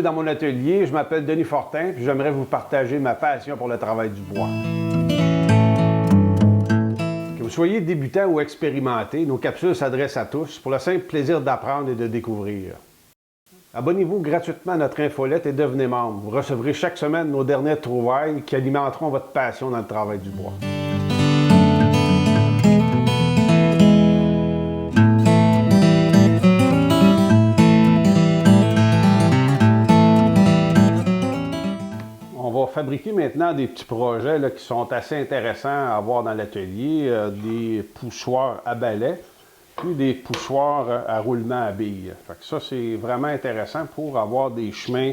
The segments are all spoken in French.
dans mon atelier. Je m'appelle Denis Fortin, puis j'aimerais vous partager ma passion pour le travail du bois. Que vous soyez débutant ou expérimenté, nos capsules s'adressent à tous pour le simple plaisir d'apprendre et de découvrir. Abonnez-vous gratuitement à notre infolette et devenez membre. Vous recevrez chaque semaine nos dernières trouvailles qui alimenteront votre passion dans le travail du bois. On va fabriquer maintenant des petits projets là, qui sont assez intéressants à avoir dans l'atelier. Des poussoirs à balai, puis des poussoirs à roulement à billes. Fait que ça, c'est vraiment intéressant pour avoir des chemins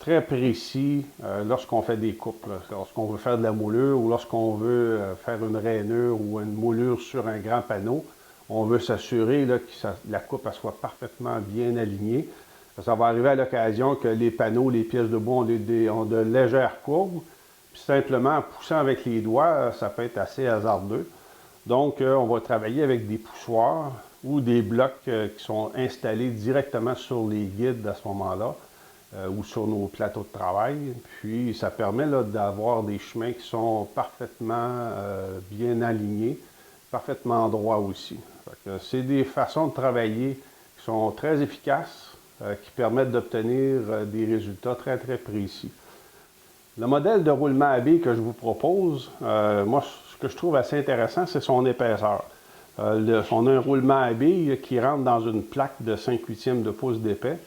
très précis lorsqu'on fait des coupes. Lorsqu'on veut faire de la moulure ou lorsqu'on veut faire une rainure ou une moulure sur un grand panneau, on veut s'assurer que la coupe soit parfaitement bien alignée. Ça va arriver à l'occasion que les panneaux, les pièces de bois ont de légères courbes. Puis simplement en poussant avec les doigts, ça peut être assez hasardeux. Donc, on va travailler avec des poussoirs ou des blocs qui sont installés directement sur les guides à ce moment-là ou sur nos plateaux de travail. Puis, ça permet d'avoir des chemins qui sont parfaitement bien alignés, parfaitement droits aussi. C'est des façons de travailler qui sont très efficaces, qui permettent d'obtenir des résultats très, très précis. Le modèle de roulement à billes que je vous propose, moi, ce que je trouve assez intéressant, c'est son épaisseur. On a un roulement à billes qui rentre dans une plaque de 5/8 de pouce d'épais,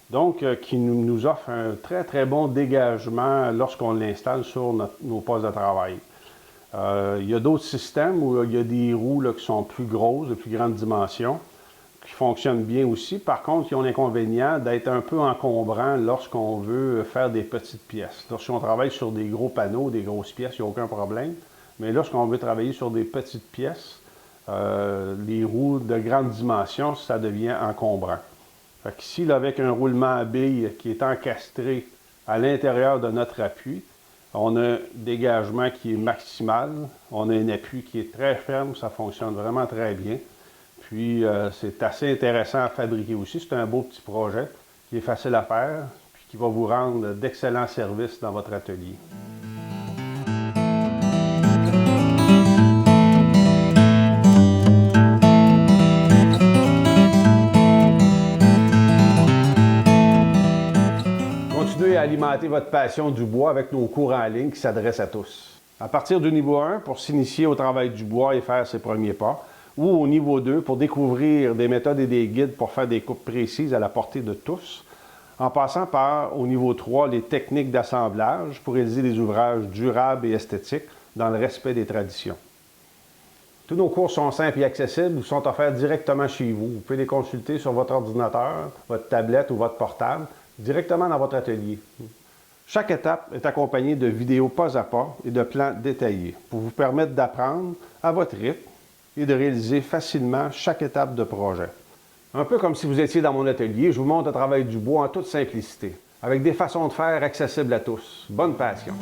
donc qui nous offre un très, très bon dégagement lorsqu'on l'installe sur nos postes de travail. Il y a d'autres systèmes où il y a des roues qui sont plus grosses, de plus grandes dimensions, qui fonctionnent bien aussi. Par contre, ils ont l'inconvénient d'être un peu encombrants lorsqu'on veut faire des petites pièces. Lorsqu'on travaille sur des gros panneaux, des grosses pièces, il n'y a aucun problème. Mais lorsqu'on veut travailler sur des petites pièces, les roues de grande dimension, ça devient encombrant. Fait qu'ici, avec un roulement à billes qui est encastré à l'intérieur de notre appui, on a un dégagement qui est maximal, on a un appui qui est très ferme, ça fonctionne vraiment très bien. Puis, c'est assez intéressant à fabriquer aussi. C'est un beau petit projet qui est facile à faire, puis qui va vous rendre d'excellents services dans votre atelier. Continuez à alimenter votre passion du bois avec nos cours en ligne qui s'adressent à tous. À partir du niveau 1, pour s'initier au travail du bois et faire ses premiers pas, ou au niveau 2 pour découvrir des méthodes et des guides pour faire des coupes précises à la portée de tous, en passant par, au niveau 3, les techniques d'assemblage pour réaliser des ouvrages durables et esthétiques dans le respect des traditions. Tous nos cours sont simples et accessibles ou sont offerts directement chez vous. Vous pouvez les consulter sur votre ordinateur, votre tablette ou votre portable, directement dans votre atelier. Chaque étape est accompagnée de vidéos pas à pas et de plans détaillés pour vous permettre d'apprendre à votre rythme et de réaliser facilement chaque étape de projet. Un peu comme si vous étiez dans mon atelier, je vous montre le travail du bois en toute simplicité, avec des façons de faire accessibles à tous. Bonne passion!